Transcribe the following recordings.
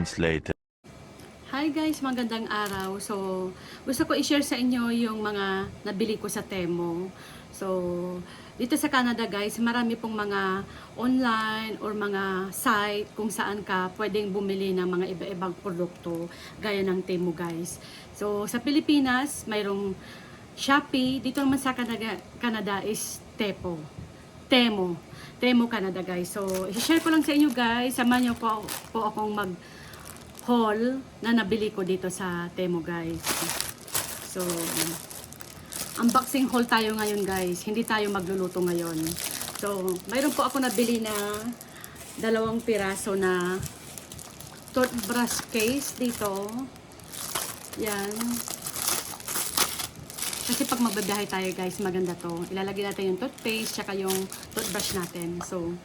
moments later. Hi guys, magandang araw. So, gusto ko i-share sa inyo yung mga nabili ko sa Temu. So, dito sa Canada guys, marami pong mga online or mga site kung saan ka pwedeng bumili ng mga iba-ibang produkto gaya ng Temu guys. So, sa Pilipinas, mayroong Shopee. Dito naman sa Canada is Temu. Temu Canada guys. So, i-share ko lang sa inyo guys. Samahan niyo po akong haul na nabili ko dito sa Temu guys. So, unboxing haul tayo ngayon guys. Hindi tayo magluluto ngayon. So, mayroon po ako nabili na 2 piraso na toothbrush case dito. Yan. Kasi pag magbabiyahe tayo guys, maganda to. Ilalagay natin yung toothpaste tsaka yung toothbrush natin. So,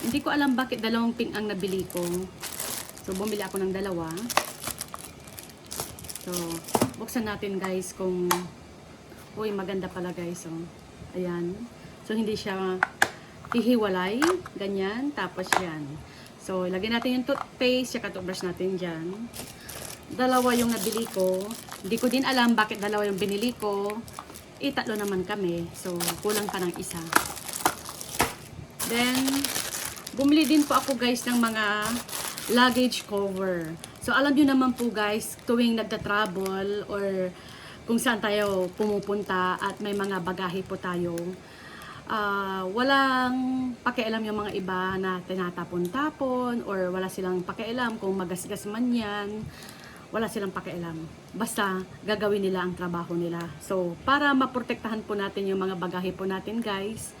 hindi ko alam bakit 2 pink ang nabili ko. So, bumili ako ng 2. So, buksan natin guys kung uy, maganda pala guys. So, ayan. So, hindi siya hihiwalay. Ganyan. Tapos yan. So, ilagay natin yung toothpaste tsaka toothbrush natin dyan. 2 yung nabili ko. Hindi ko din alam bakit 2 yung binili ko. 3 naman kami. So, kulang pa ng 1. Then, bumili din po ako guys ng mga luggage cover. So, alam nyo naman po guys, tuwing nagta-travel or kung saan tayo pumupunta at may mga bagahe po tayo, walang pakialam yung mga iba na tinatapon-tapon or wala silang pakialam kung magasgas man yan. Wala silang pakialam. Basta gagawin nila ang trabaho nila. So, para maprotektahan po natin yung mga bagahe po natin guys,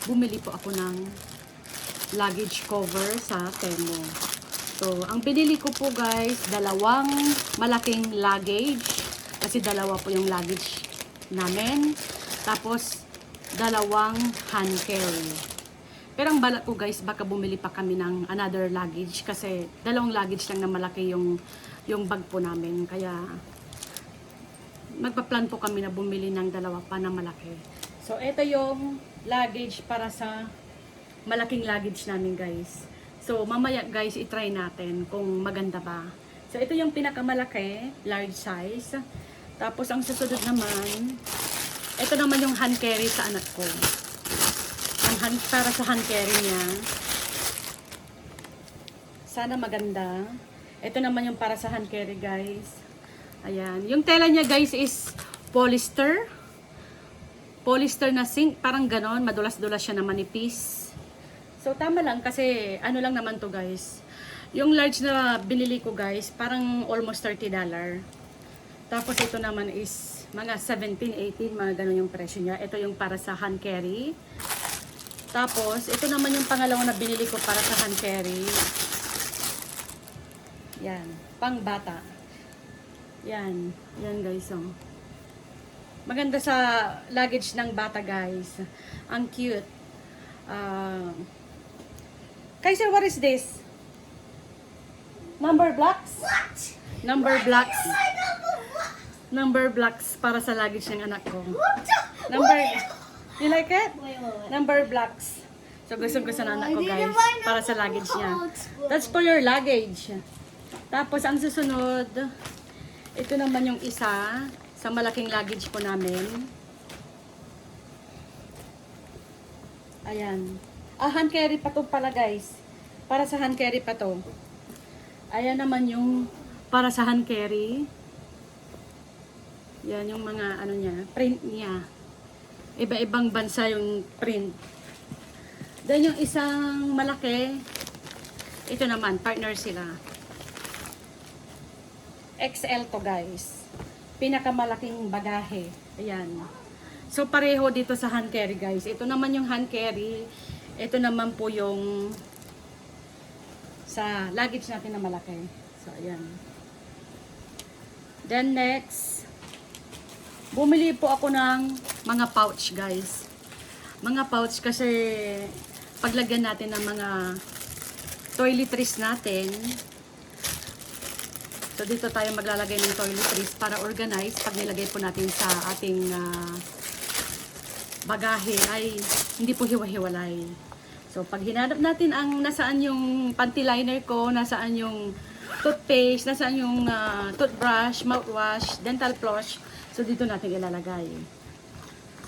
bumili po ako ng luggage cover sa Temu. So, ang binili ko po guys, 2 malaking luggage. Kasi 2 po yung luggage namin. Tapos, 2 hand carry. Pero ang balak ko guys, baka bumili pa kami ng another luggage. Kasi 2 luggage lang na malaki yung bag po namin. Kaya, magpa-plan po kami na bumili ng 2 pa na malaki. So, ito yung luggage para sa malaking luggage namin guys. So, mamaya guys, itry natin kung maganda ba. So, ito yung pinakamalaki, large size. Tapos, ang susunod naman, ito naman yung hand carry sa anak ko. Para sa hand carry niya. Sana maganda. Ito naman yung para sa hand carry guys. Ayan. Yung tela niya guys is polyester. Polyester na zinc. Parang ganon. Madulas-dulas siya na manipis. So, tama lang kasi ano lang naman to guys. Yung large na binili ko guys, parang almost $30. Tapos ito naman is mga 17, 18, mga ganun yung presyo niya. Ito yung para sa hand carry. Tapos, ito naman yung pangalawa na binili ko para sa hand carry. Yan, pang bata. Yan, yan guys. Oh. Maganda sa luggage ng bata guys. Ang cute. Kaiser, what is this? Number blocks? What? Number What blocks. is my number what? Number blocks para sa luggage ng anak ko. What the? Number, What? you like it? Wait. Number blocks. So gusto na anak ko I didn't guys. buy Para sa number luggage niya. blocks. That's for your luggage. Tapos ang susunod, ito naman yung isa sa malaking luggage po namin. Ayan. Hand carry pa to pala guys. Para sa hand carry pa to. Ayan naman yung para sa hand carry. Yan yung mga ano niya, print niya. Iba-ibang bansa yung print. Then yung isang malaki, ito naman, partner sila. XL to guys. Pinakamalaking bagahe. Ayan. So pareho dito sa hand carry guys. Ito naman yung hand carry. Ito naman po yung sa luggage natin na malaki. So ayan. Then next, bumili po ako ng mga pouch guys. Mga pouch kasi paglagyan natin ng mga toiletries natin. So dito tayo maglalagay ng toiletries para organize. Pag nilagay po natin sa ating bagahe ay hindi po hiwa-hiwalay. So, pag hinanap natin ang nasaan yung panty liner ko, nasaan yung toothpaste, nasaan yung toothbrush, mouthwash, dental floss, so dito natin ilalagay.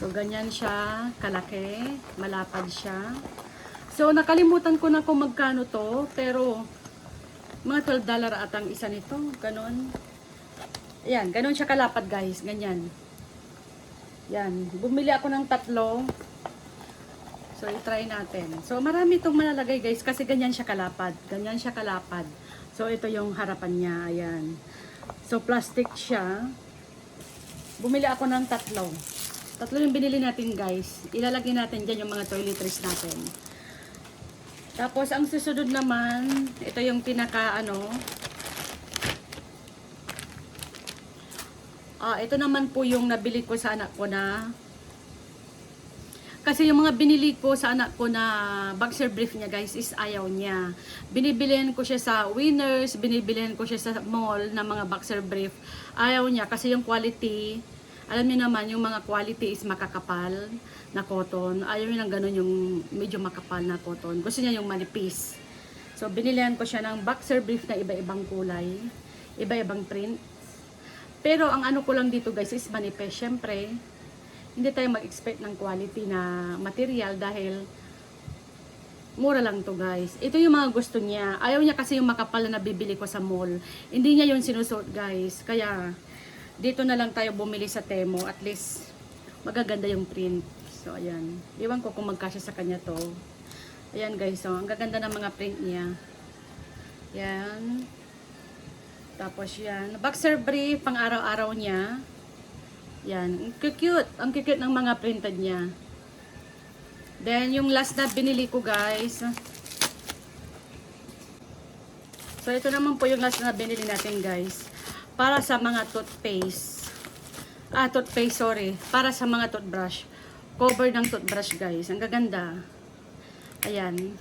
So, ganyan siya, kalaki, malapad siya. So, nakalimutan ko na kung magkano to, pero mga $12 atang isa nito, ganon. Ayan, ganon siya kalapad guys, ganyan. Yan, bumili ako ng 3. So, i-try natin. So, marami itong malalagay guys, kasi ganyan siya kalapad. Ganyan siya kalapad. So, ito yung harapan niya, ayan. So, plastic siya. Bumili ako ng 3. 3 yung binili natin guys. Ilalagay natin dyan yung mga toiletries natin. Tapos, ang susunod naman, ito yung pinaka, ito naman po yung nabili ko sa anak ko na, kasi yung mga binili ko sa anak ko na boxer brief niya guys is ayaw niya. Binibilihan ko siya sa Winners, binibilihan ko siya sa mall na mga boxer brief. Ayaw niya kasi yung quality, alam niyo naman yung mga quality is makakapal na cotton. Ayaw niya ng ganun yung medyo makapal na cotton. Gusto niya yung manipis. So binilihan ko siya ng boxer brief na iba-ibang kulay, iba-ibang print. Pero ang ano ko lang dito guys is manipis. Syempre, hindi tayo mag-expect ng quality na material dahil mura lang to guys. Ito yung mga gusto niya. Ayaw niya kasi yung makapal na nabibili ko sa mall. Hindi niya yung sinusuot guys. Kaya dito na lang tayo bumili sa Temo. At least magaganda yung print. So ayan. Iwan ko kung magkasya sa kanya to. Ayan guys. So, ang gaganda ng mga print niya. Yan. Tapos yan. Boxer brief pang araw-araw niya. Yan, cute. Ang cute ng mga printed niya. Then, yung last na binili ko, guys. So, ito naman po yung last na binili natin, guys. Para sa mga toothpaste. Toothpaste, sorry. Para sa mga toothbrush. Cover ng toothbrush, guys. Ang gaganda. Ayan.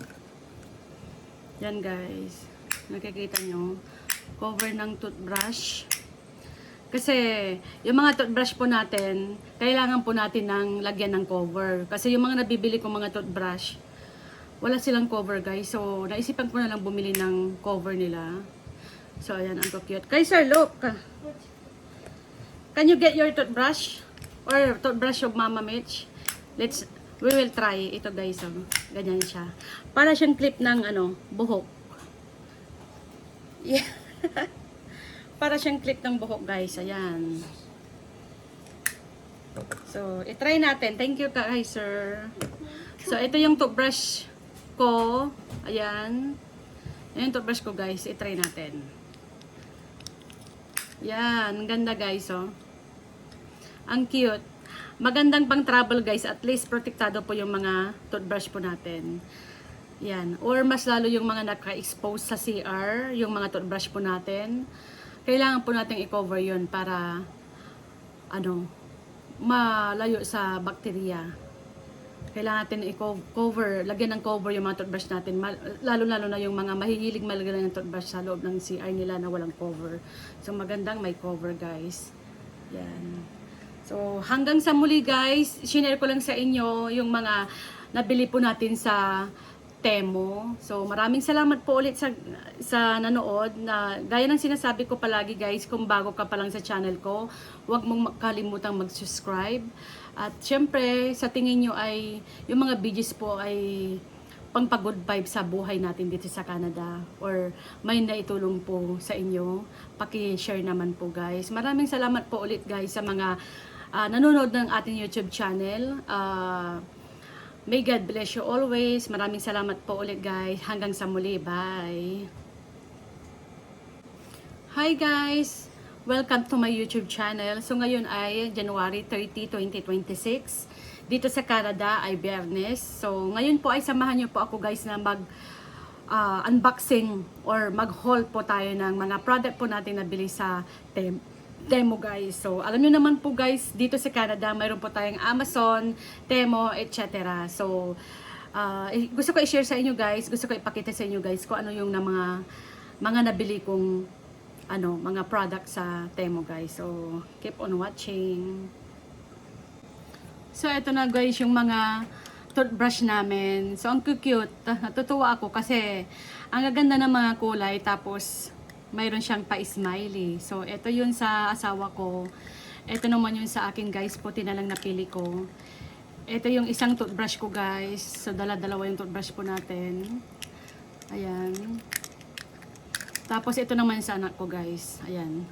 Yan, guys. Nakikita nyo. Cover ng toothbrush. Kasi, yung mga toothbrush po natin, kailangan po natin ng lagyan ng cover. Kasi yung mga nabibili kong mga toothbrush, wala silang cover guys. So, naisipan ko na lang bumili ng cover nila. So, ayan, ang cute. Kaiser, look! Can you get your toothbrush? Or toothbrush of Mama Mitch? We will try ito guys. Ganyan siya. Para siyang clip ng buhok. Yeah. Para siyang clip ng buhok guys. Ayan. So, itry natin. Thank you guys, sir. So, ito yung toothbrush ko. Ayan. Ayan yung toothbrush ko guys. Itry natin. Yan. Ang ganda guys, oh. Ang cute. Magandang pang travel guys. At least protektado po yung mga toothbrush po natin. Yan. Or mas lalo yung mga naka-expose sa CR. Yung mga toothbrush po natin. Kailangan po natin i-cover yun para malayo sa bakterya. Kailangan natin i-cover, lagyan ng cover yung mga toothbrush natin. Lalo-lalo na yung mga mahihilig malagyan ng toothbrush sa loob ng CR nila na walang cover. So magandang may cover guys. Yan. So hanggang sa muli guys, share ko lang sa inyo yung mga nabili po natin sa Temo. So, maraming salamat po ulit sa nanood. Na, gaya ng sinasabi ko palagi guys, kung bago ka pa lang sa channel ko, huwag mong kalimutang mag-subscribe. At syempre, sa tingin nyo ay, yung mga videos po ay pang-good vibe sa buhay natin dito sa Canada. Or may naitulong po sa inyo. Paki-share naman po guys. Maraming salamat po ulit guys sa mga nanonood ng ating YouTube channel. May God bless you always. Maraming salamat po ulit guys. Hanggang sa muli. Bye. Hi guys. Welcome to my YouTube channel. So ngayon ay January 30, 2026. Dito sa Canada ay Biyernes. So ngayon po ay samahan niyo po ako guys na unboxing or mag-haul po tayo ng mga product po natin na bili sa Temo guys. So, alam nyo naman po guys, dito sa Canada, mayroon po tayong Amazon, Temo, etc. So, gusto ko i-share sa inyo guys, gusto ko ipakita sa inyo guys kung ano yung mga nabili kong mga product sa Temo guys. So, keep on watching. So, ito na guys yung mga toothbrush namin. So, ang cute. Natutuwa ako kasi ang gaganda ng mga kulay. Tapos, mayroon siyang pa-smiley. So, ito yun sa asawa ko. Ito naman yun sa akin, guys. Puti na lang napili ko. Ito yung isang toothbrush ko, guys. So, dala-dalawa yung toothbrush po natin. Ayan. Tapos, ito naman sa anak ko, guys. Ayan.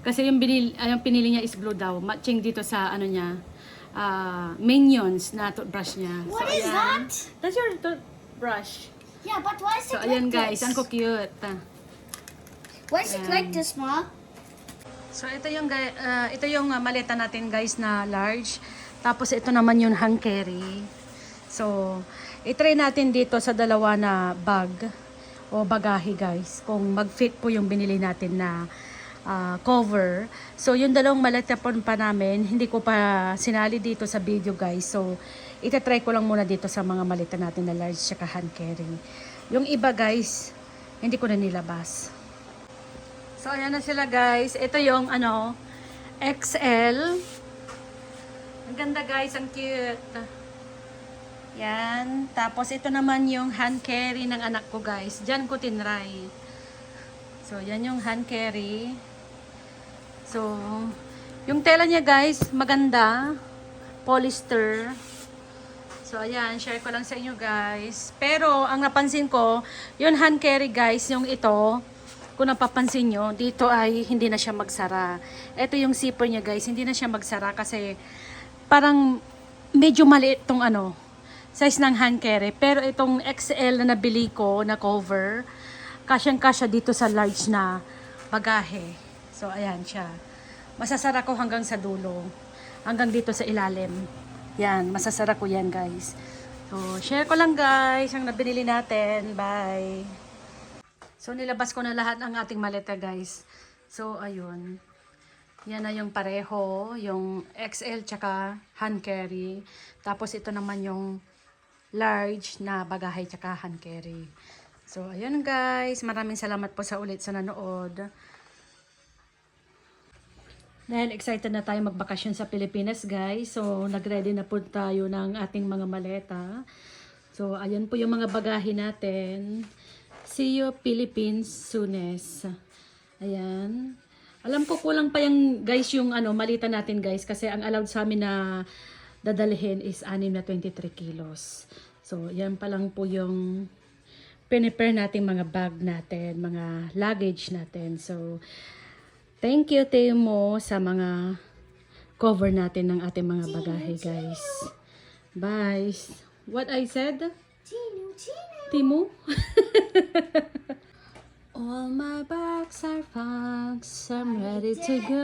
Kasi yung pinili niya is blue daw. Matching dito sa ano niya. Minions na toothbrush niya. What so, is ayan. that? That's your toothbrush. Yeah, but why is So, it ayan like guys. this? Ang cute. Why is it like this, Ma? So, ito yung maleta natin guys na large. Tapos, ito naman yung hand carry. So, itry natin dito sa dalawa na bag o bagahe guys. Kung mag-fit po yung binili natin na cover. So, yung dalawang maleta po pa namin, hindi ko pa sinali dito sa video guys. So, itatry ko lang muna dito sa mga maleta natin na large tsaka hand carry. Yung iba guys, hindi ko na nilabas. So, ayan na sila guys. Ito yung XL. Ang ganda guys, ang cute. Yan. Tapos, ito naman yung hand carry ng anak ko guys. Diyan ko tinry. So, yan yung hand carry. So, yung tela niya guys, maganda. Polyester. So, ayan, share ko lang sa inyo guys. Pero, ang napansin ko, yung hand carry guys, yung ito, kung napapansin nyo, dito ay hindi na siya magsara. Ito yung zipper niya guys, hindi na siya magsara kasi parang medyo maliit tong size ng hand carry. Pero itong XL na nabili ko na cover, kasyang-kasya dito sa large na bagahe. So, ayan siya. Masasara ko hanggang sa dulo. Hanggang dito sa ilalim. Yan, masasara ko yan, guys. So, share ko lang, guys, ang nabinili natin. Bye! So, nilabas ko na lahat ng ating maleta, guys. So, ayun. Yan na yung pareho. Yung XL tsaka hand carry. Tapos, ito naman yung large na bagahe tsaka hand carry. So, ayun guys. Maraming salamat po sa ulit sa nanood. Dahil excited na tayo magbakasyon sa Pilipinas guys. So, nag-ready na po tayo ng ating mga maleta. So, ayan po yung mga bagahe natin. See you Philippines soonest. Ayan. Alam ko kulang pa yung guys yung malita natin guys. Kasi ang allowed sa amin na dadalhin is 6 na 23 kilos. So, yan pa lang po yung prepare natin mga bag natin, mga luggage natin. So, thank you Timo sa mga cover natin ng ating mga bagahe guys. Bye. What I said? Timo? All my bags are packed, I'm ready to go.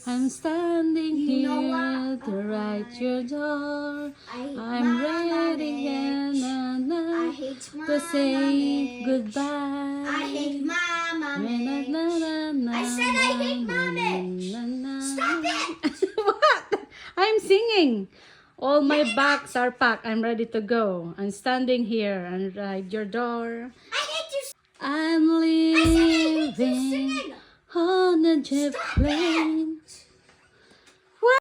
I'm standing here to write your door. I'm ready and to say goodbye. I hate Mama. I said I hate Mommy. Stop it! What? I'm singing. All my bags are packed. I'm ready to go. I'm standing here and write your door. I hate you. I'm leaving on a jet plane.